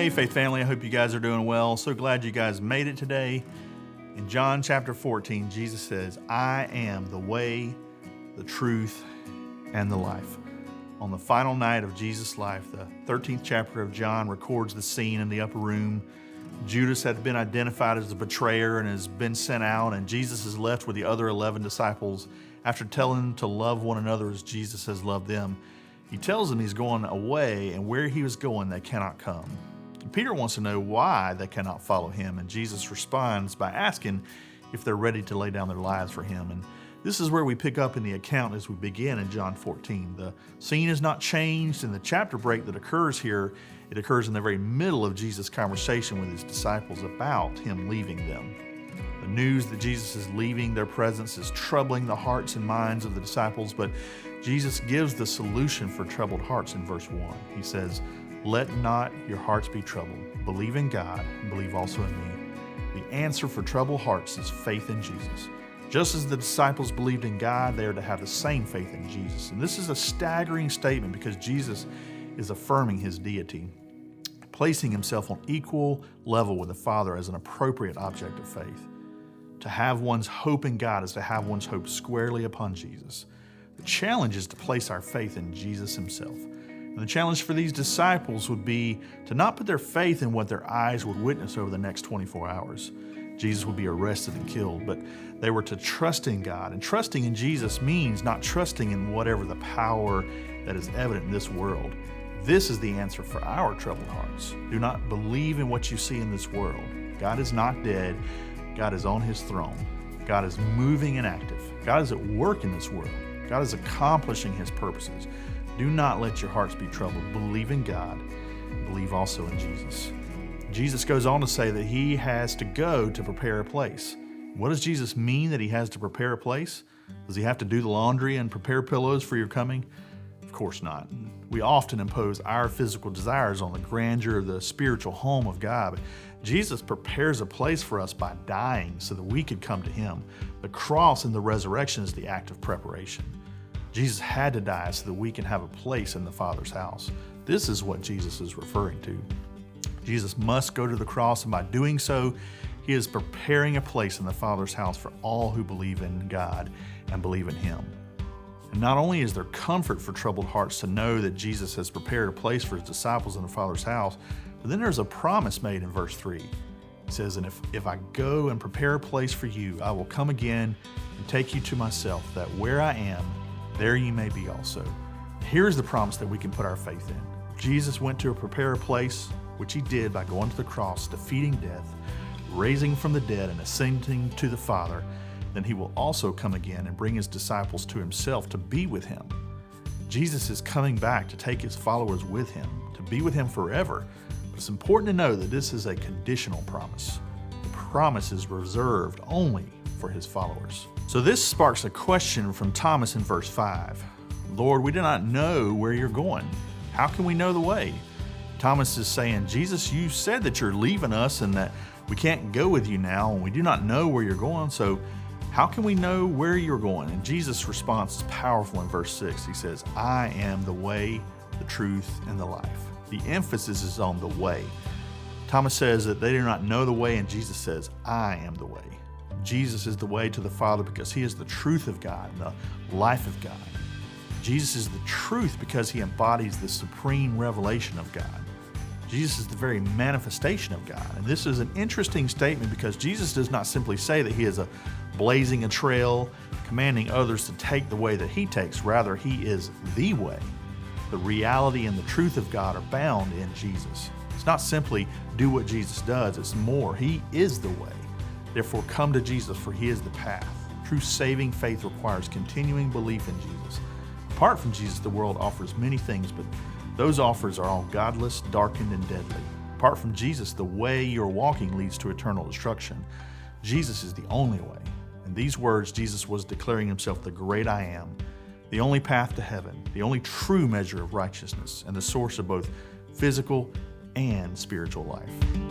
Hey, Faith family, I hope you guys are doing well. So glad you guys made it today. In John chapter 14, Jesus says, I am the way, the truth, and the life. On the final night of Jesus' life, the 13th chapter of John records the scene in the upper room. Judas had been identified as the betrayer and has been sent out, and Jesus is left with the other 11 disciples after telling them to love one another as Jesus has loved them. He tells them he's going away, and where he was going, they cannot come. Peter wants to know why they cannot follow him, and Jesus responds by asking if they're ready to lay down their lives for him. And this is where we pick up in the account as we begin in John 14. The scene is not changed, and the chapter break that occurs here, it occurs in the very middle of Jesus' conversation with his disciples about him leaving them. The news that Jesus is leaving their presence is troubling the hearts and minds of the disciples, but Jesus gives the solution for troubled hearts in verse 1. He says, let not your hearts be troubled. Believe in God and believe also in me. The answer for troubled hearts is faith in Jesus. Just as the disciples believed in God, they are to have the same faith in Jesus. And this is a staggering statement because Jesus is affirming his deity, placing himself on equal level with the Father as an appropriate object of faith. To have one's hope in God is to have one's hope squarely upon Jesus. The challenge is to place our faith in Jesus himself. And the challenge for these disciples would be to not put their faith in what their eyes would witness over the next 24 hours. Jesus would be arrested and killed, but they were to trust in God. And trusting in Jesus means not trusting in whatever the power that is evident in this world. This is the answer for our troubled hearts. Do not believe in what you see in this world. God is not dead. God is on his throne. God is moving and active. God is at work in this world. God is accomplishing his purposes. Do not let your hearts be troubled. Believe in God. Believe also in Jesus. Jesus goes on to say that he has to go to prepare a place. What does Jesus mean that he has to prepare a place? Does he have to do the laundry and prepare pillows for your coming? Of course not. We often impose our physical desires on the grandeur of the spiritual home of God. But Jesus prepares a place for us by dying so that we could come to him. The cross and the resurrection is the act of preparation. Jesus had to die so that we can have a place in the Father's house. This is what Jesus is referring to. Jesus must go to the cross, and by doing so, he is preparing a place in the Father's house for all who believe in God and believe in him. And not only is there comfort for troubled hearts to know that Jesus has prepared a place for his disciples in the Father's house, but then there's a promise made in verse 3. It says, and if I go and prepare a place for you, I will come again and take you to myself, that where I am, there you may be also. Here's the promise that we can put our faith in. Jesus went to prepare a place, which he did by going to the cross, defeating death, raising from the dead, and ascending to the Father. Then he will also come again and bring his disciples to himself to be with him. Jesus is coming back to take his followers with him, to be with him forever. But it's important to know that this is a conditional promise. The promise is reserved only for his followers. So this sparks a question from Thomas in verse 5. Lord, we do not know where you're going. How can we know the way? Thomas is saying, Jesus, you said that you're leaving us and that we can't go with you now, and we do not know where you're going. So how can we know where you're going? And Jesus' response is powerful in verse 6. He says, I am the way, the truth, and the life. The emphasis is on the way. Thomas says that they do not know the way, and Jesus says, I am the way. Jesus is the way to the Father because he is the truth of God and the life of God. Jesus is the truth because he embodies the supreme revelation of God. Jesus is the very manifestation of God. And this is an interesting statement because Jesus does not simply say that he is blazing a trail, commanding others to take the way that he takes. Rather, he is the way. The reality and the truth of God are bound in Jesus. It's not simply do what Jesus does, it's more. He is the way. Therefore, come to Jesus, for he is the path. True saving faith requires continuing belief in Jesus. Apart from Jesus, the world offers many things, but those offers are all godless, darkened, and deadly. Apart from Jesus, the way you're walking leads to eternal destruction. Jesus is the only way. In these words, Jesus was declaring himself the great I am, the only path to heaven, the only true measure of righteousness, and the source of both physical and spiritual life.